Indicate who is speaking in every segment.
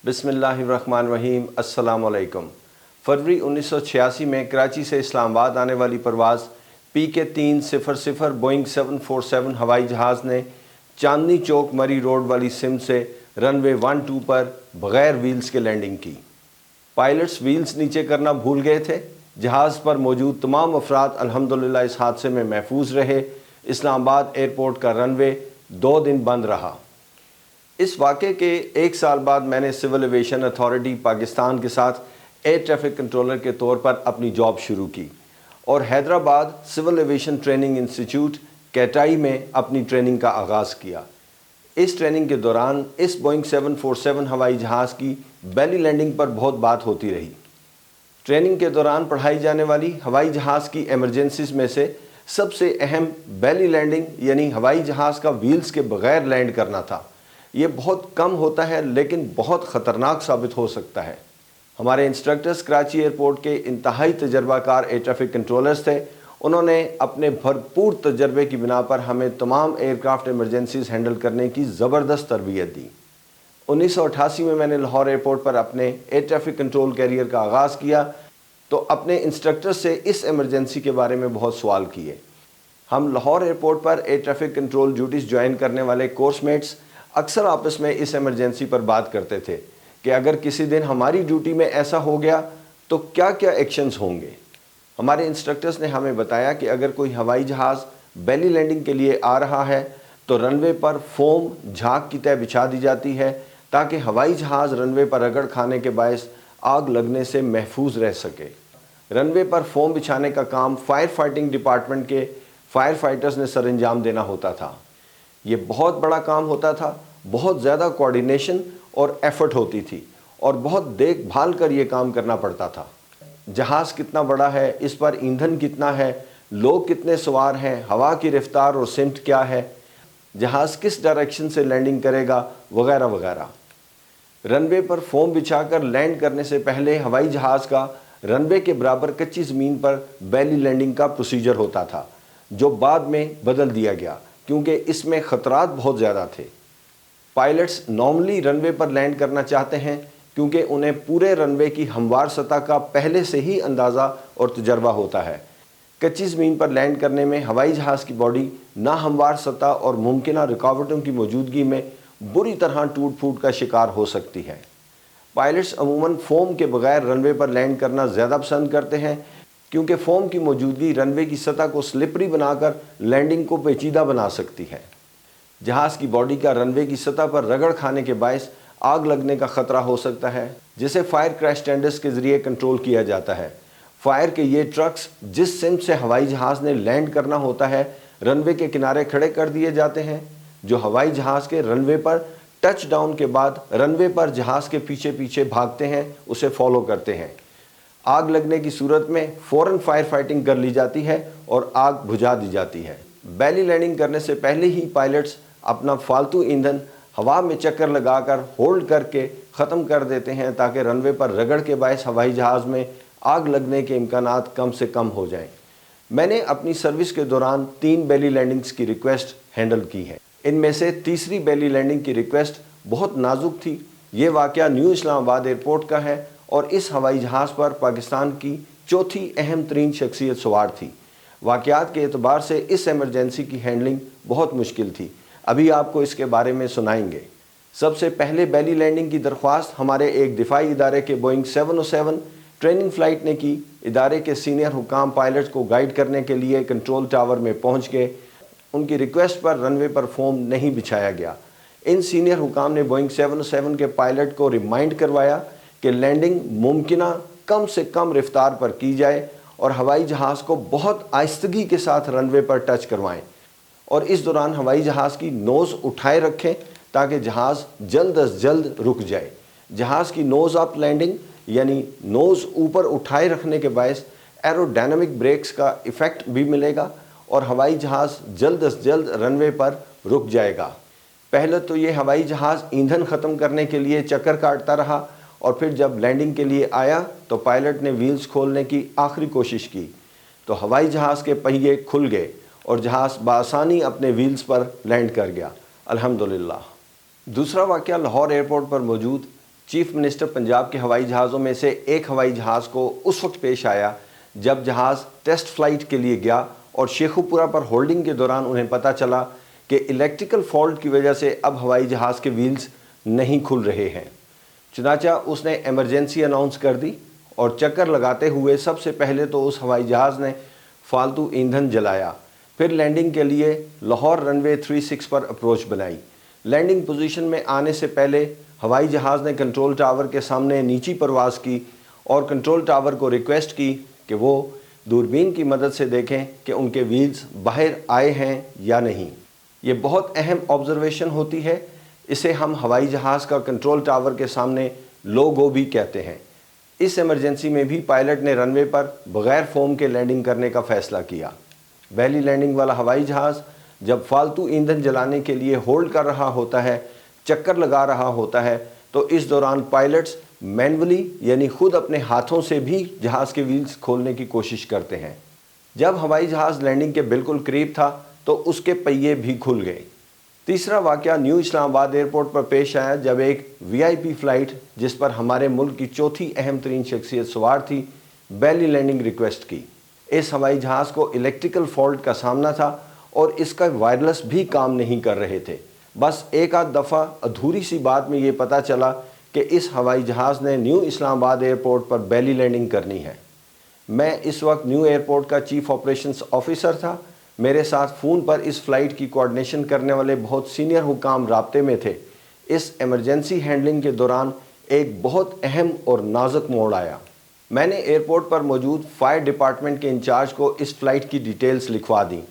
Speaker 1: بسم اللہ الرحمن الرحیم۔ السلام علیکم۔ فروری 1986 میں کراچی سے اسلام آباد آنے والی پرواز PK-300 بوئنگ 747 ہوائی جہاز نے چاندنی چوک مری روڈ والی سمت سے رن وے 12 پر بغیر ویلز کے لینڈنگ کی۔ پائلٹس ویلز نیچے کرنا بھول گئے تھے۔ جہاز پر موجود تمام افراد الحمدللہ اس حادثے میں محفوظ رہے۔ اسلام آباد ایئرپورٹ کا رن وے 2 دن بند رہا۔ اس واقعے کے 1 سال بعد میں نے سول ایویشن اتھارٹی پاکستان کے ساتھ ایئر ٹریفک کنٹرولر کے طور پر اپنی جاب شروع کی اور Hyderabad civil aviation training institute کیٹائی میں اپنی ٹریننگ کا آغاز کیا۔ اس ٹریننگ کے دوران اس بوئنگ 747 ہوائی جہاز کی بیلی لینڈنگ پر بہت بات ہوتی رہی۔ ٹریننگ کے دوران پڑھائی جانے والی ہوائی جہاز کی ایمرجنسیز میں سے سب سے اہم بیلی لینڈنگ یعنی ہوائی جہاز کا ویلز کے بغیر لینڈ کرنا تھا۔ یہ بہت کم ہوتا ہے لیکن بہت خطرناک ثابت ہو سکتا ہے۔ ہمارے انسٹرکٹرز کراچی ایئرپورٹ کے انتہائی تجربہ کار ایئر ٹریفک کنٹرولرز تھے۔ انہوں نے اپنے بھرپور تجربے کی بنا پر ہمیں تمام ایئرکرافٹ ایمرجنسیز ہینڈل کرنے کی زبردست تربیت دی۔ 1988 میں نے لاہور ایئرپورٹ پر اپنے ایئر ٹریفک کنٹرول کیریئر کا آغاز کیا تو اپنے انسٹرکٹر سے اس ایمرجنسی کے بارے میں بہت سوال کیے۔ ہم Lahore airport per air traffic control duties join کرنے والے کورس میٹس اکثر آپس میں اس ایمرجنسی پر بات کرتے تھے کہ اگر کسی دن ہماری ڈیوٹی میں ایسا ہو گیا تو کیا کیا ایکشنز ہوں گے۔ ہمارے انسٹرکٹرز نے ہمیں بتایا کہ اگر کوئی ہوائی جہاز بیلی لینڈنگ کے لیے آ رہا ہے تو رن وے پر فوم جھاگ کی تہ بچھا دی جاتی ہے تاکہ ہوائی جہاز رن وے پر رگڑ کھانے کے باعث آگ لگنے سے محفوظ رہ سکے۔ رن وے پر فوم بچھانے کا کام فائر فائٹنگ ڈپارٹمنٹ کے فائر فائٹرز نے سر انجام دینا ہوتا تھا۔ یہ بہت بڑا کام ہوتا تھا، بہت زیادہ کوارڈینیشن اور ایفرٹ ہوتی تھی اور بہت دیکھ بھال کر یہ کام کرنا پڑتا تھا۔ جہاز کتنا بڑا ہے، اس پر ایندھن کتنا ہے، لوگ کتنے سوار ہیں، ہوا کی رفتار اور سمت کیا ہے، جہاز کس ڈائریکشن سے لینڈنگ کرے گا وغیرہ وغیرہ۔ رن وے پر فوم بچھا کر لینڈ کرنے سے پہلے ہوائی جہاز کا رن وے کے برابر کچی زمین پر بیلی لینڈنگ کا پروسیجر ہوتا تھا جو بعد میں بدل دیا گیا کیونکہ اس میں خطرات بہت زیادہ تھے۔ پائلٹس نارملی رن وے پر لینڈ کرنا چاہتے ہیں کیونکہ انہیں پورے رن وے کی ہموار سطح کا پہلے سے ہی اندازہ اور تجربہ ہوتا ہے۔ کچی زمین پر لینڈ کرنے میں ہوائی جہاز کی باڈی ناہموار سطح اور ممکنہ رکاوٹوں کی موجودگی میں بری طرح ٹوٹ پھوٹ کا شکار ہو سکتی ہے۔ پائلٹس عموماً فوم کے بغیر رن وے پر لینڈ کرنا زیادہ پسند کرتے ہیں کیونکہ فوم کی موجودگی رن وے کی سطح کو سلپری بنا کر لینڈنگ کو پیچیدہ بنا سکتی ہے۔ جہاز کی باڈی کا رن وے کی سطح پر رگڑ کھانے کے باعث آگ لگنے کا خطرہ ہو سکتا ہے جسے فائر کریش ٹینڈرز کے ذریعے کنٹرول کیا جاتا ہے۔ فائر کے یہ ٹرکس جس سمت سے ہوائی جہاز نے لینڈ کرنا ہوتا ہے رن وے کے کنارے کھڑے کر دیے جاتے ہیں جو ہوائی جہاز کے رن وے پر ٹچ ڈاؤن کے بعد رن وے پر جہاز کے پیچھے پیچھے بھاگتے ہیں، اسے فالو کرتے ہیں۔ آگ لگنے کی صورت میں فوراً فائر فائٹنگ کر لی جاتی ہے اور آگ بجھا دی جاتی ہے۔ بیلی لینڈنگ کرنے سے پہلے ہی پائلٹس اپنا فالتو ایندھن ہوا میں چکر لگا کر ہولڈ کر کے ختم کر دیتے ہیں تاکہ رن وے پر رگڑ کے باعث ہوائی جہاز میں آگ لگنے کے امکانات کم سے کم ہو جائیں۔ میں نے اپنی سروس کے دوران 3 بیلی لینڈنگز کی ریکویسٹ ہینڈل کی ہے۔ ان میں سے تیسری بیلی لینڈنگ کی ریکویسٹ بہت نازک تھی۔ یہ واقعہ نیو اسلام آباد ایئرپورٹ کا ہے اور اس ہوائی جہاز پر پاکستان کی چوتھی اہم ترین شخصیت سوار تھی۔ واقعات کے اعتبار سے اس ایمرجنسی کی ہینڈلنگ بہت مشکل تھی۔ ابھی آپ کو اس کے بارے میں سنائیں گے۔ سب سے پہلے بیلی لینڈنگ کی درخواست ہمارے ایک دفاعی ادارے کے بوئنگ 707 ٹریننگ فلائٹ نے کی۔ ادارے کے سینئر حکام پائلٹس کو گائیڈ کرنے کے لیے کنٹرول ٹاور میں پہنچ گئے۔ ان کی ریکویسٹ پر رن وے پر فوم نہیں بچھایا گیا۔ ان سینئر حکام نے بوئنگ 707 کے پائلٹ کو ریمائنڈ کروایا کہ لینڈنگ ممکنہ کم سے کم رفتار پر کی جائے اور ہوائی جہاز کو بہت آہستگی کے ساتھ رن وے پر ٹچ کروائیں اور اس دوران ہوائی جہاز کی نوز اٹھائے رکھیں تاکہ جہاز جلد از جلد رک جائے۔ جہاز کی نوز اپ لینڈنگ یعنی نوز اوپر اٹھائے رکھنے کے باعث ایرو ڈائنامک بریکس کا ایفیکٹ بھی ملے گا اور ہوائی جہاز جلد از جلد رن وے پر رک جائے گا۔ پہلے تو یہ ہوائی جہاز ایندھن ختم کرنے کے لیے چکر کاٹتا رہا اور پھر جب لینڈنگ کے لیے آیا تو پائلٹ نے ویلز کھولنے کی آخری کوشش کی تو ہوائی جہاز کے پہیے کھل گئے اور جہاز بآسانی اپنے ویلز پر لینڈ کر گیا، الحمدللہ۔ دوسرا واقعہ لاہور ایئرپورٹ پر موجود چیف منسٹر پنجاب کے ہوائی جہازوں میں سے ایک ہوائی جہاز کو اس وقت پیش آیا جب جہاز ٹیسٹ فلائٹ کے لیے گیا اور شیخو پورہ پر ہولڈنگ کے دوران انہیں پتہ چلا کہ الیکٹریکل فالٹ کی وجہ سے اب ہوائی جہاز کے ویلز نہیں کھل رہے ہیں۔ چنانچہ اس نے ایمرجنسی اناؤنس کر دی اور چکر لگاتے ہوئے سب سے پہلے تو اس ہوائی جہاز نے فالتو ایندھن جلایا، پھر لینڈنگ کے لیے لاہور رن وے 36 پر اپروچ بنائی۔ لینڈنگ پوزیشن میں آنے سے پہلے ہوائی جہاز نے کنٹرول ٹاور کے سامنے نیچی پرواز کی اور کنٹرول ٹاور کو ریکویسٹ کی کہ وہ دوربین کی مدد سے دیکھیں کہ ان کے ویلز باہر آئے ہیں یا نہیں۔ یہ بہت اہم آبزرویشن ہوتی ہے، اسے ہم ہوائی جہاز کا کنٹرول ٹاور کے سامنے لو گو بھی کہتے ہیں۔ اس ایمرجنسی میں بھی پائلٹ نے رن وے پر بغیر فوم کے لینڈنگ کرنے کا فیصلہ کیا۔ ویلی لینڈنگ والا ہوائی جہاز جب فالتو ایندھن جلانے کے لیے ہولڈ کر رہا ہوتا ہے، چکر لگا رہا ہوتا ہے، تو اس دوران پائلٹس مینولی یعنی خود اپنے ہاتھوں سے بھی جہاز کے ویلز کھولنے کی کوشش کرتے ہیں۔ جب ہوائی جہاز لینڈنگ کے بالکل قریب تھا تو اس کے پہیے بھی کھل گئے۔ تیسرا واقعہ نیو اسلام آباد ایئرپورٹ پر پیش آیا جب ایک VIP فلائٹ جس پر ہمارے ملک کی چوتھی اہم ترین شخصیت سوار تھی، بیلی لینڈنگ ریکویسٹ کی۔ اس ہوائی جہاز کو الیکٹریکل فالٹ کا سامنا تھا اور اس کا وائرلیس بھی کام نہیں کر رہے تھے۔ بس ایک آدھ دفعہ ادھوری سی بات میں یہ پتہ چلا کہ اس ہوائی جہاز نے نیو اسلام آباد ایئرپورٹ پر بیلی لینڈنگ کرنی ہے۔ میں اس وقت نیو ایئرپورٹ کا چیف آپریشنز آفیسر تھا۔ میرے ساتھ فون پر اس فلائٹ کی کوارڈینیشن کرنے والے بہت سینئر حکام رابطے میں تھے۔ اس ایمرجنسی ہینڈلنگ کے دوران ایک بہت اہم اور نازک موڑ آیا۔ میں نے ایئرپورٹ پر موجود فائر ڈپارٹمنٹ کے انچارج کو اس فلائٹ کی ڈیٹیلز لکھوا دیں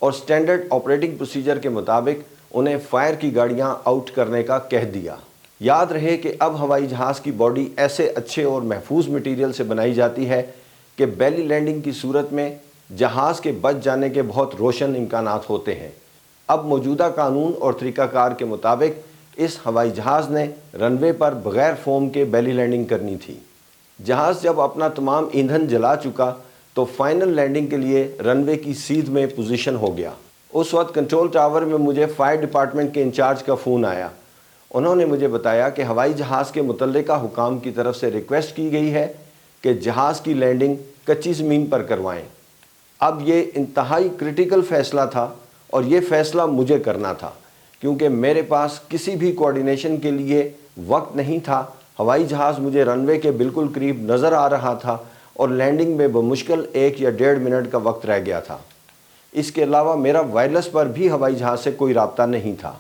Speaker 1: اور سٹینڈرڈ آپریٹنگ پروسیجر کے مطابق انہیں فائر کی گاڑیاں آؤٹ کرنے کا کہہ دیا۔ یاد رہے کہ اب ہوائی جہاز کی باڈی ایسے اچھے اور محفوظ مٹیریل سے بنائی جاتی ہے کہ بیلی لینڈنگ کی صورت میں جہاز کے بچ جانے کے بہت روشن امکانات ہوتے ہیں۔ اب موجودہ قانون اور طریقہ کار کے مطابق اس ہوائی جہاز نے رن وے پر بغیر فوم کے بیلی لینڈنگ کرنی تھی۔ جہاز جب اپنا تمام ایندھن جلا چکا تو فائنل لینڈنگ کے لیے رن وے کی سیدھ میں پوزیشن ہو گیا۔ اس وقت کنٹرول ٹاور میں مجھے فائر ڈپارٹمنٹ کے انچارج کا فون آیا۔ انہوں نے مجھے بتایا کہ ہوائی جہاز کے متعلقہ حکام کی طرف سے ریکویسٹ کی گئی ہے کہ جہاز کی لینڈنگ کچی زمین پر کروائیں۔ اب یہ انتہائی کرٹیکل فیصلہ تھا اور یہ فیصلہ مجھے کرنا تھا کیونکہ میرے پاس کسی بھی کوارڈینیشن کے لیے وقت نہیں تھا۔ ہوائی جہاز مجھے رن وے کے بالکل قریب نظر آ رہا تھا اور لینڈنگ میں بمشکل 1 یا 1.5 منٹ کا وقت رہ گیا تھا۔ اس کے علاوہ میرا وائرلیس پر بھی ہوائی جہاز سے کوئی رابطہ نہیں تھا۔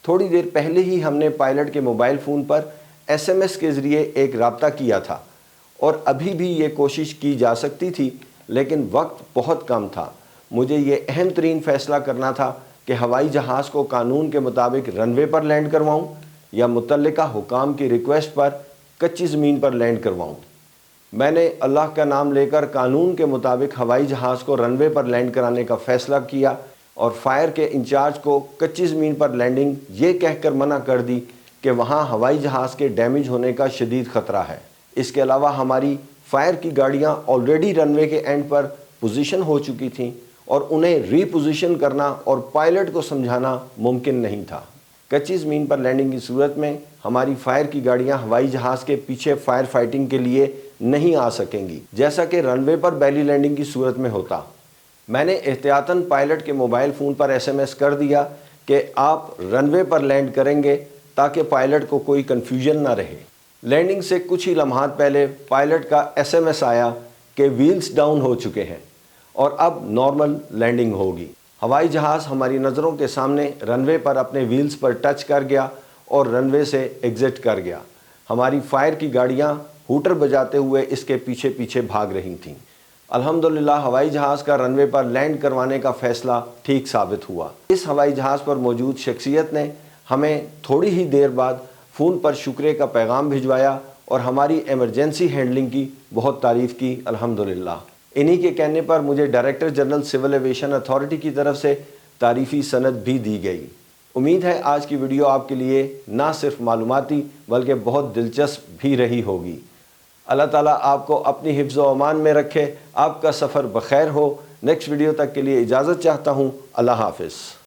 Speaker 1: تھوڑی دیر پہلے ہی ہم نے پائلٹ کے موبائل فون پر SMS کے ذریعے ایک رابطہ کیا تھا اور ابھی بھی یہ کوشش کی جا سکتی تھی، لیکن وقت بہت کم تھا۔ مجھے یہ اہم ترین فیصلہ کرنا تھا کہ ہوائی جہاز کو قانون کے مطابق رن وے پر لینڈ کرواؤں یا متعلقہ حکام کی ریکویسٹ پر کچی زمین پر لینڈ کرواؤں۔ میں نے اللہ کا نام لے کر قانون کے مطابق ہوائی جہاز کو رن وے پر لینڈ کرانے کا فیصلہ کیا اور فائر کے انچارج کو کچی زمین پر لینڈنگ یہ کہہ کر منع کر دی کہ وہاں ہوائی جہاز کے ڈیمیج ہونے کا شدید خطرہ ہے۔ اس کے علاوہ ہماری فائر کی گاڑیاں آلریڈی رن وے کے اینڈ پر پوزیشن ہو چکی تھیں اور انہیں ری پوزیشن کرنا اور پائلٹ کو سمجھانا ممکن نہیں تھا۔ کچی زمین پر لینڈنگ کی صورت میں ہماری فائر کی گاڑیاں ہوائی جہاز کے پیچھے فائر فائٹنگ کے لیے نہیں آ سکیں گی جیسا کہ رن وے پر بیلی لینڈنگ کی صورت میں ہوتا۔ میں نے احتیاطاً پائلٹ کے موبائل فون پر SMS کر دیا کہ آپ رن وے پر لینڈ کریں گے تاکہ پائلٹ کو کوئی کنفیوژن نہ رہے۔ لینڈنگ سے کچھ ہی لمحات پہلے پائلٹ کا SMS آیا کہ ویلز ڈاؤن ہو چکے ہیں اور اب نارمل لینڈنگ ہوگی۔ ہوائی جہاز ہماری نظروں کے سامنے رن وے پر اپنے ویلز پر ٹچ کر گیا اور رن وے سے ایگزٹ کر گیا۔ ہماری فائر کی گاڑیاں ہوٹر بجاتے ہوئے اس کے پیچھے پیچھے بھاگ رہی تھیں۔ الحمدللہ ہوائی جہاز کا رن وے پر لینڈ کروانے کا فیصلہ ٹھیک ثابت ہوا۔ اس ہوائی جہاز پر موجود شخصیت نے ہمیں تھوڑی ہی دیر بعد فون پر شکریہ کا پیغام بھجوایا اور ہماری ایمرجنسی ہینڈلنگ کی بہت تعریف کی الحمدللہ۔ انہی کے کہنے پر مجھے director general civil aviation authority کی طرف سے تعریفی سند بھی دی گئی۔ امید ہے آج کی ویڈیو آپ کے لیے نہ صرف معلوماتی بلکہ بہت دلچسپ بھی رہی ہوگی۔ اللہ تعالیٰ آپ کو اپنی حفظ و امان میں رکھے، آپ کا سفر بخیر ہو۔ نیکسٹ ویڈیو تک کے لیے اجازت چاہتا ہوں۔ اللہ حافظ۔